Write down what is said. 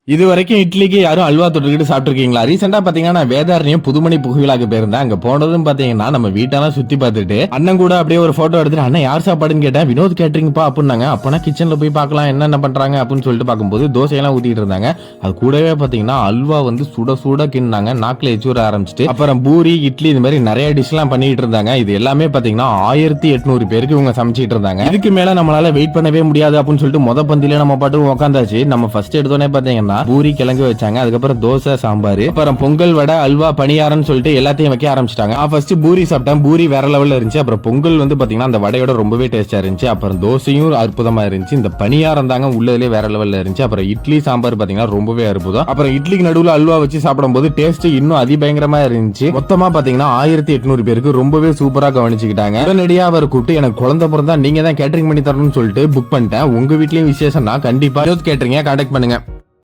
இது வரைக்கும் இட்லிக்கு யாரும் அல்வா தொட்டுக்கிட்டு சாப்பிட்டுருக்கீங்களா? ரீசெண்டா பாத்தீங்கன்னா நான் வேதாரண்யம் புதுமணி புகைவிழாக்கு போயிருந்தேன். அங்க போனதும் பாத்தீங்கன்னா நம்ம வீட்டெல்லாம் சுத்தி பார்த்துட்டு அண்ணன் கூட அப்படியே ஒரு போட்டோ எடுத்துட்டு, அண்ணன் யார் சாப்பாடுன்னு கேட்டேன். வினோத் கேட்டரிங்ப்பா அப்படின்னாங்க. அப்பனா கிச்சன்ல போய் பார்க்கலாம் என்னென்ன பண்றாங்க அப்படின்னு சொல்லிட்டு பார்க்கும்போது தோசையெல்லாம் ஊத்திட்டு இருந்தாங்க. அது கூடவே பாத்தீங்கன்னா அல்வா வந்து சுட சுட கிண்ணாங்க. நாக்குல எச்சு வர ஆரம்பிச்சிட்டு, அப்புறம் பூரி இட்லி இந்த மாதிரி நிறைய டிஷ் எல்லாம் பண்ணிட்டு இருந்தாங்க. இது எல்லாமே பாத்தீங்கன்னா 1800 பேருக்கு இவங்க சமைச்சிட்டு இருந்தாங்க. இதுக்கு மேல நம்மளால வெயிட் பண்ணவே முடியாது அப்படின்னு சொல்லிட்டு மொத பந்தியில நம்ம பாட்டு உட்காந்தாச்சு. நம்ம ஃபர்ஸ்ட் எடுத்தோடனே பாத்தீங்கன்னா பூரி கிழங்கு வச்சாங்க. அதுக்கப்புறம் தோசை சாம்பார், அப்புறம் பொங்கல் வடை அல்வா பணியாரம்னு சொல்லிட்டு எல்லாத்தையும் வைக்க ஆரம்பிச்சிட்டாங்க. ஃபர்ஸ்ட் பூரி சாப்பிட்டேன். பூரி வேற லெவல்ல இருந்துச்சு. அப்புறம் பொங்கல் வந்து பாத்தீங்கன்னா அந்த வடையோட ரொம்பவே டேஸ்டா இருந்துச்சு. அப்புறம் தோசையும் அற்புதமா இருந்துச்சு. இந்த பணியாரம் தாங்க உள்ளதுலேயே வேற லெவல்ல இருந்துச்சு. அப்புறம் இட்லி சாம்பார் பாத்தீங்கன்னா ரொம்பவே அற்புதம். அப்புறம் இட்லிக்கு நடுவுல அல்வா வச்சு சாப்பிடும்போது டேஸ்ட் இன்னும் அதிபயங்கரமா இருந்துச்சு. மொத்தமா பாத்தீங்கன்னா 1800 பேருக்கு ரொம்பவே சூப்பரா கவனிச்சுக்கிட்டாங்க. உடனடியா அவர் கூப்பிட்டு, எனக்கு குழந்தை பிறந்தா நீங்க தான் கேட்டரிங் பண்ணி தரணும்னு சொல்லிட்டு புக் பண்ணிட்டேன். உங்க வீட்லயும் விசேஷம்னா கண்டிப்பா கேட்டரிங்க கான்டாக்ட் பண்ணுங்க.